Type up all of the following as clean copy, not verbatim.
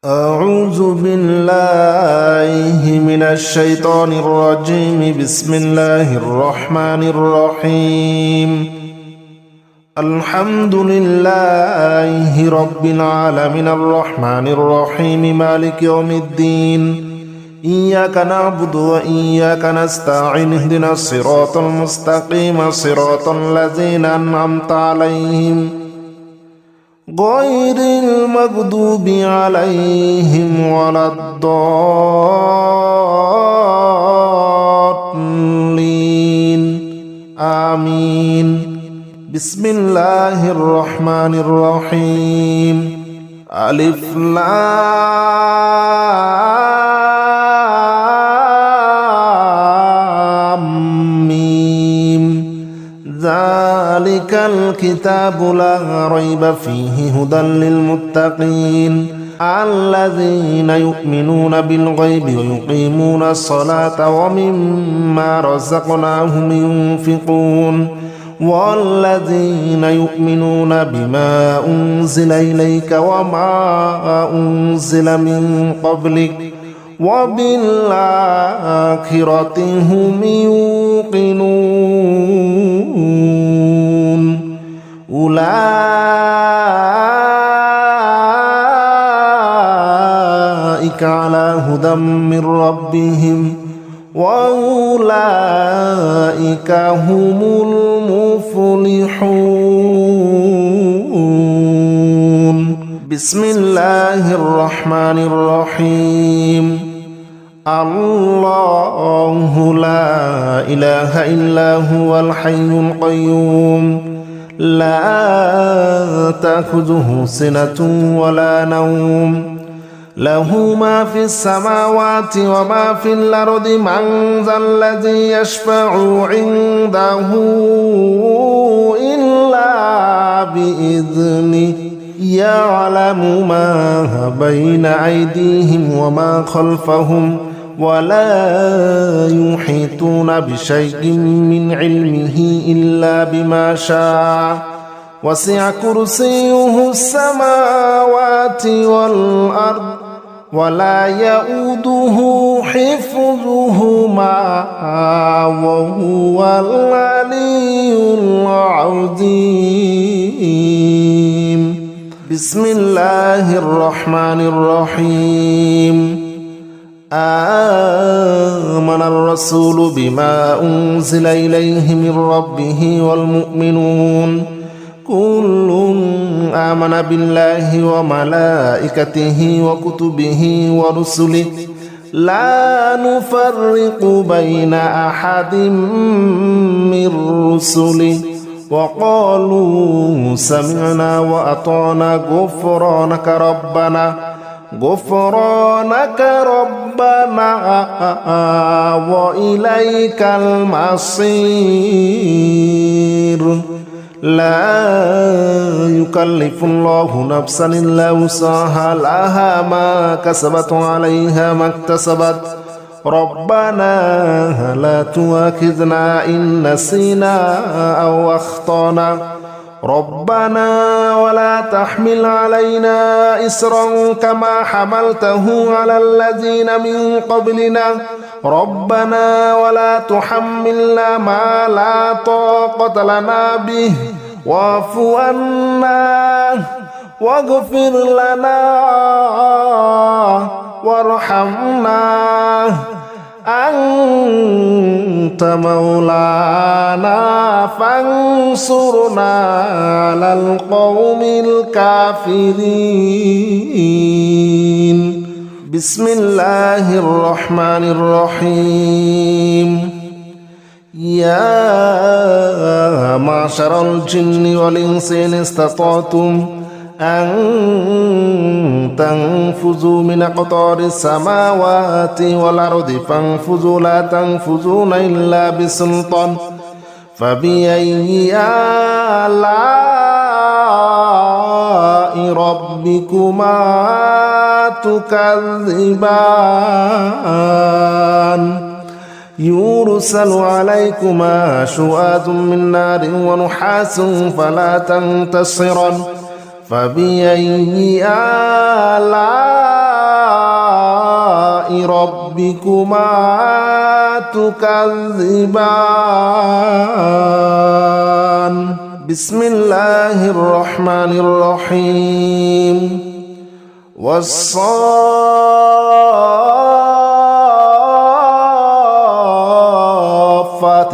أعوذ بالله من الشيطان الرجيم. بسم الله الرحمن الرحيم. الحمد لله رب العالمين الرحمن الرحيم مالك يوم الدين. إياك نعبد وإياك نستعين اهدنا الصراط المستقيم صراط الذين أنعمت عليهم غير المغضوب عليهم ولا الضالين آمين. بسم الله الرحمن الرحيم. ألف لام ميم. ذلك الكتاب لا ريب فيه هدى للمتقين الذين يؤمنون بالغيب ويقيمون الصلاة ومما رزقناهم ينفقون والذين يؤمنون بما أنزل إليك وما أنزل من قبلك وبالآخرة هم يوقنون. أولئك على هدى من ربهم وأولئك هم المفلحون. بسم الله الرحمن الرحيم. الله لا إله إلا هو الحي القيوم لا تأخذه سنة ولا نوم له ما في السماوات وما في الأرض من ذا الذي يشفع عنده إلا بإذنه يعلم ما بين أيديهم وما خلفهم ولا يحيطون بشيء من علمه إلا بما شاء وسع كرسيه السماوات والأرض ولا يؤوده حفظهما وهو العلي العظيم. بسم الله الرحمن الرحيم. آمن الرسول بما أنزل إليه من ربه والمؤمنون كل آمن بالله وملائكته وكتبه ورسله لا نفرق بين أحد من رسله وقالوا سمعنا وأطعنا غفرانك ربنا وإليك المصير. لا يكلف الله نفسا إلا وسعها لها ما كسبت عليها ما اكتسبت ربنا لا تؤاخذنا إن نسينا أو أخطأنا ربنا ولا تحمل علينا إصرا كما حملته على الذين من قبلنا ربنا ولا تحملنا ما لا طاقة لنا به واعف عنا واغفر لنا وارحمنا أنت مولانا فانصرنا على القوم الكافرين. بسم الله الرحمن الرحيم. يا معشر الجن والإنس إن استطعتم أن تنفذوا من أقطار السماوات والأرض فانفذوا لا تنفذون إلا بسلطان فبأي آلاء ربكما تكذبان يرسل عليكما شواظ من نار ونحاس فلا تنتصران فبأي آلاء ربكما تكذبان بسم الله الرحمن الرحيم والصافات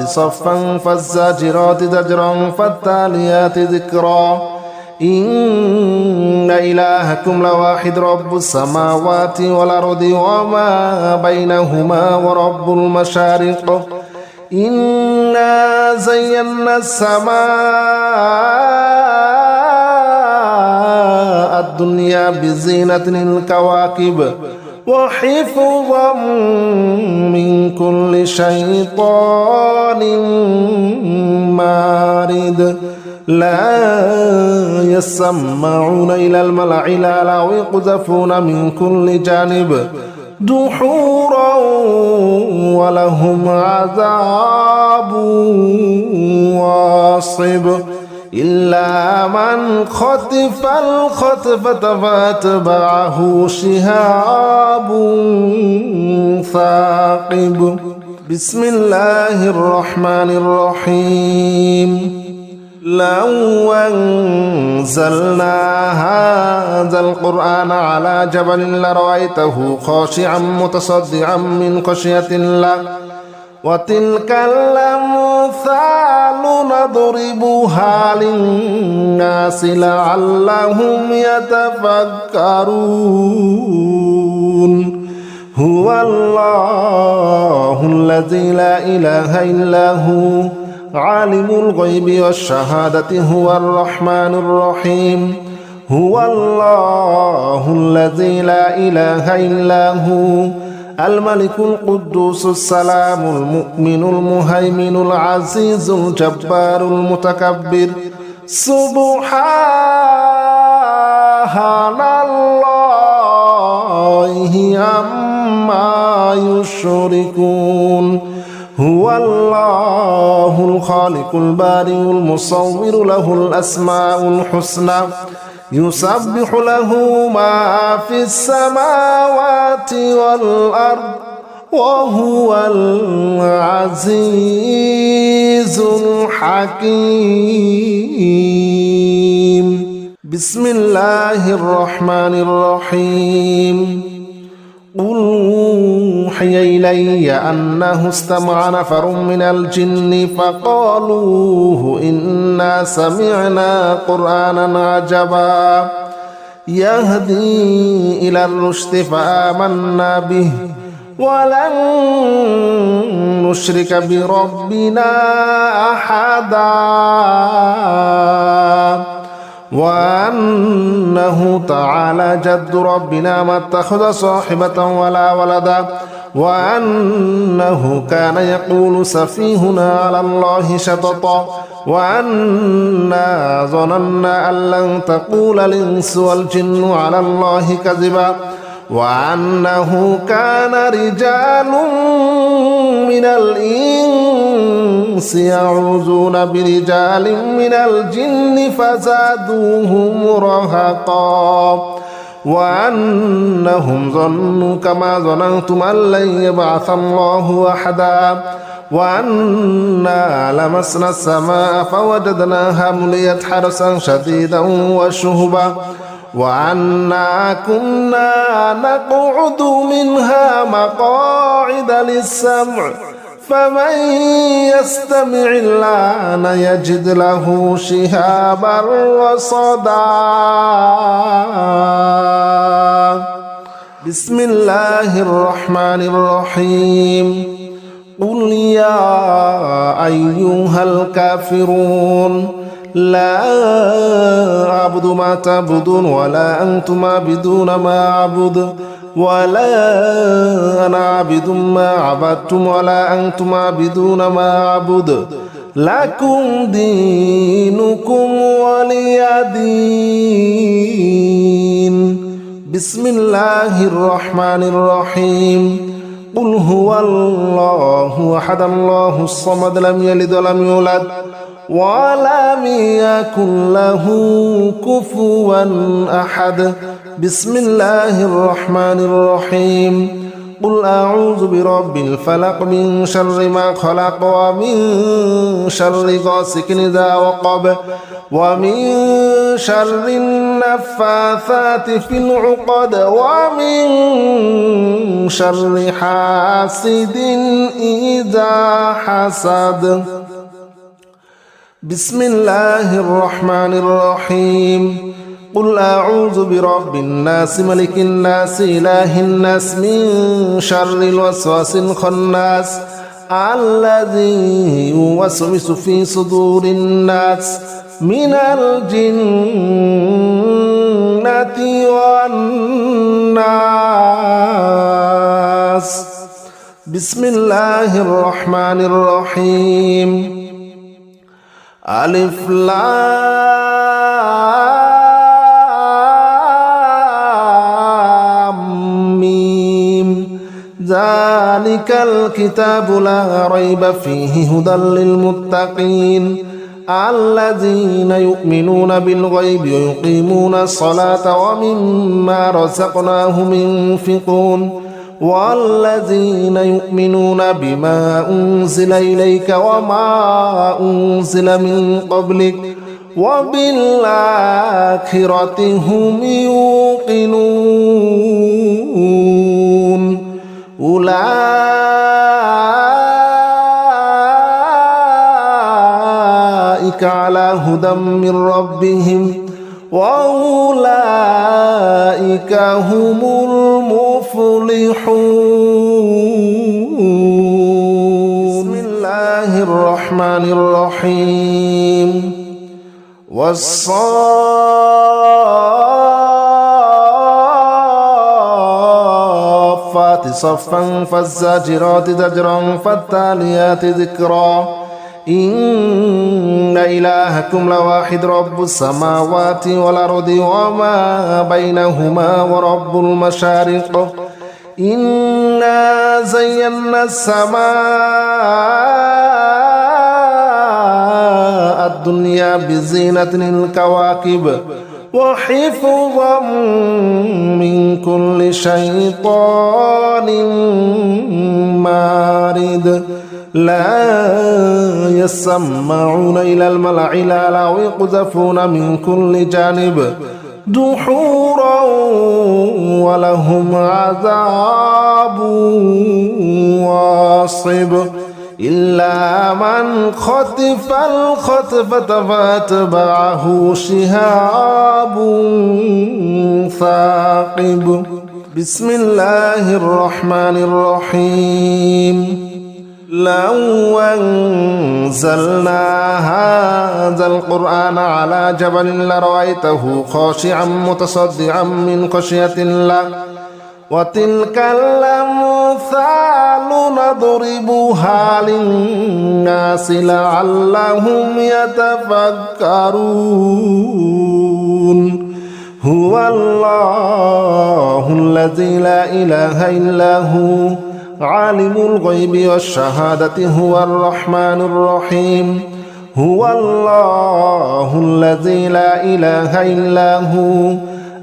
صفا فالزاجرات زجرا فالتاليات ذكرا إن إلهكم لواحد رب السماوات والأرض وما بينهما ورب المشارق إنا زينا السماء الدنيا بزينة الكواكب وحفظا من كل شيطان مارد لا يسمعون إلى الملأ الأعلى ويقذفون من كل جانب دحورا ولهم عذاب واصب إلا من خطف الخطفة فأتبعه شهاب ثاقب بسم الله الرحمن الرحيم لو أنزلنا هذا القرآن على جبل لرأيته خاشعا متصدعا من خشية الله وتلك الأمثال نضربها للناس لعلهم يتفكرون هو الله الذي لا إله إلا هو عالم الغيب والشهادة هو الرحمن الرحيم هو الله الذي لا إله إلا هو الملك القدوس السلام المؤمن المهيمن العزيز الجبار المتكبر سبحان الله عما يشركون هو الله الخالق البارئ المصور له الأسماء الحسنى يسبح له ما في السماوات والأرض وهو العزيز الحكيم بسم الله الرحمن الرحيم قل أوحي إلي أنه استمع نفر من الجن فقالوا إنا سمعنا قرآنا عجبا يهدي إلى الرشد فآمنا به ولن نشرك بربنا أحدا وأنه تعالى جد ربنا ما اتخذ صاحبة ولا ولدا وأنه كان يقول سفيهنا على الله شططا وأنا ظننا أن لن تقول الإنس والجن على الله كذبا وأنه كان رجال من الإنس يعوذون برجال من الجن فزادوهم رهقا وأنهم ظنوا كما ظننتم أن لن يبعث الله أحدا وأنا لمسنا السماء فوجدناها مليت حرسا شديدا وشهبا وأنا كنا نقعد منها مقاعد للسمع فمن يستمع الآن يجد له شهابا رصدا بسم الله الرحمن الرحيم قل يا أيها الكافرون لا أعبد ما تعبدون ولا أنتم عابدون ما أعبد ولا أنا عابد ما عبدتم ولا أنتم عابدون ما أعبد لكم دينكم ولي دين بسم الله الرحمن الرحيم قل هو الله أحد الله الصمد لم يلد ولم يولد ولم يكن له كفوا أحد بسم الله الرحمن الرحيم قل أعوذ برب الفلق من شر ما خلق ومن شر غاسق إذا وقب ومن شر النفاثات في العقد ومن شر حاسد إذا حسد. بسم الله الرحمن الرحيم. قل أعوذ برب الناس ملك الناس إله الناس من شر الوسواس الخناس الذي يوسوس في صدور الناس من الجنة والناس. بسم الله الرحمن الرحيم. ألف لام ميم ذلك الكتاب لا ريب فيه هدى للمتقين الذين يؤمنون بالغيب ويقيمون الصلاة ومما رزقناهم ينفقون والذين يؤمنون بما أنزل إليك وما أنزل من قبلك وبالآخرة هم يوقنون أولئك على هدى من ربهم وأولئك هم المفلحون. بسم الله الرحمن الرحيم. والصافات صفا فالزاجرات زجرا فالتاليات ذكرا إن إلهكم لواحد رب السماوات والأرض وما بينهما ورب المشارق إنا زينا السماء الدنيا بزينة الكواكب وحفظا من كل شيطان مارد لا يسمعون إلى الملأ الأعلى ويقذفون من كل جانب دحورا ولهم عذاب واصب إلا من خطف الخطفة فأتبعه شهاب ثاقب. بسم الله الرحمن الرحيم. لو أنزلنا هذا القرآن على جبل لرأيته خاشعا متصدعا من خشية الله وتلك الأمثال نضربها للناس لعلهم يتفكرون. هو الله الذي لا إله إلا هو عالم الغيب والشهادة هو الرحمن الرحيم. هو الله الذي لا إله إلا هو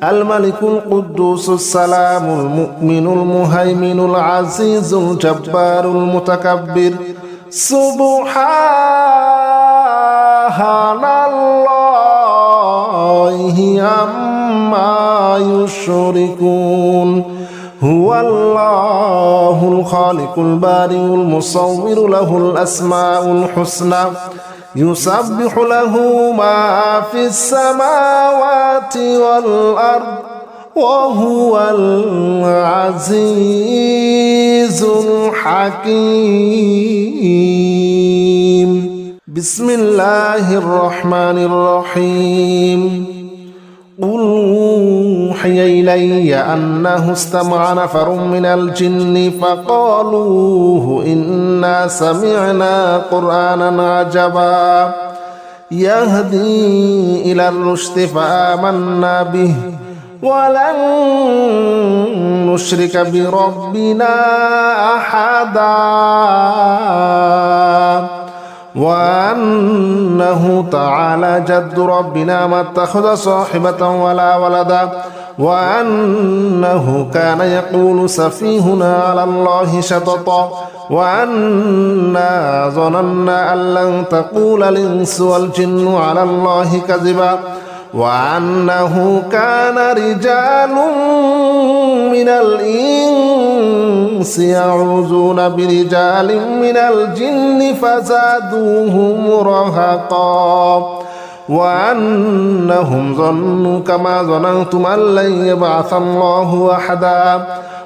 الملك القدوس السلام المؤمن المهيمن العزيز الجبار المتكبر سبحان الله عما يشركون. هو الله الخالق البارئ المصور له الأسماء الحسنى يسبح له ما في السماوات والأرض وهو العزيز الحكيم. بسم الله الرحمن الرحيم. قل أوحي إلي أنه استمع نفر من الجن فقالوا إنا سمعنا قرآنا عجبا يهدي إلى الرشد فآمنا به ولن نشرك بربنا أحدا وأنه تعالى جد ربنا ما اتخذ صاحبة ولا ولدا وأنه كان يقول سفيهنا على الله شططا وأنا ظننا أن لن تقول الإنس والجن على الله كذبا وأنه كان رجال من الإنس يعوذون برجال من الجن فزادوهم رهقا وأنهم ظنوا كما ظننتم أن لن يبعث الله أحدا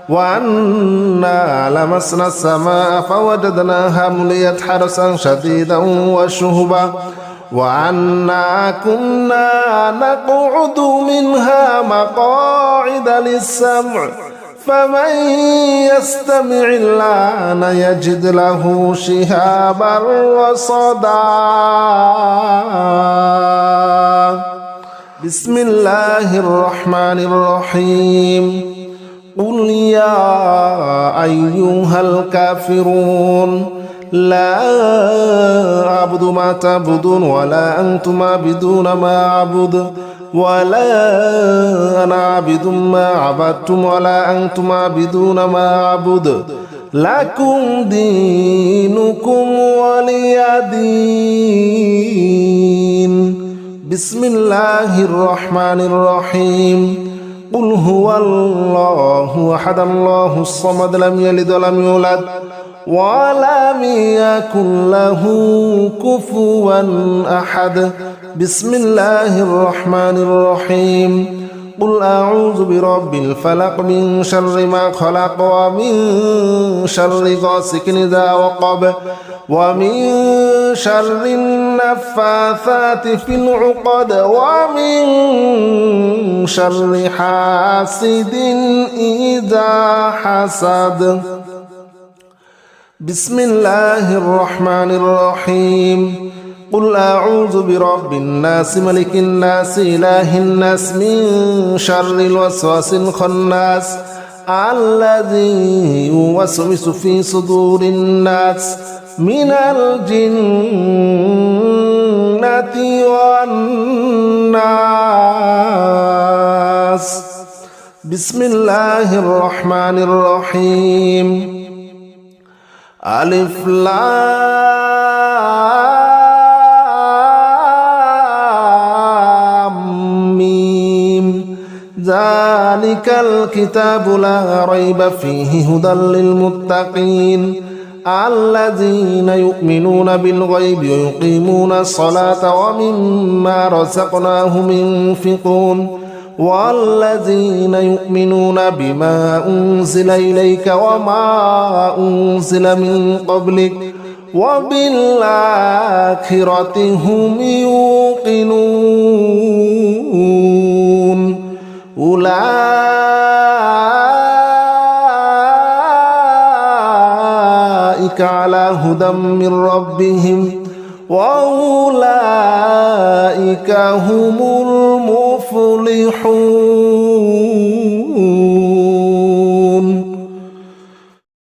وأنا لمسنا السماء فوجدناها مليت حرسا شديدا وشهبا وأنا كنا نقعد منها مقاعد للسمع فمن يستمع الآن يجد له شهابا رصدا بسم الله الرحمن الرحيم قل يا أيها الكافرون لا أعبد ما تعبدون ولا أنتم عابدون ما أعبد ولا أنا عابد ما عبدتم ولا أنتم عابدون ما أعبد لكم دينكم ولي دين بسم الله الرحمن الرحيم قل هو الله أحد الله الصمد لم يلد ولم يولد ولم يكن له كفوا أحد بسم الله الرحمن الرحيم قل أعوذ برب الفلق من شر ما خلق ومن شر غاسق إذا وقب ومن شر النفاثات في العقد ومن شر حاسد إذا حسد بسم الله الرحمن الرحيم قل أعوذ برب الناس ملك الناس إله الناس من شر الوسواس الخناس الذي يوسوس في صدور الناس من الجنة والناس بسم الله الرحمن الرحيم ألف لام ميم ذلك الكتاب لا ريب فيه هدى للمتقين الذين يؤمنون بالغيب ويقيمون الصلاة ومما رزقناهم ينفقون والذين يؤمنون بما أنزل إليك وما أنزل من قبلك وبالآخرة هم يوقنون أولئك على هدى من ربهم وأولئك هم المفلحون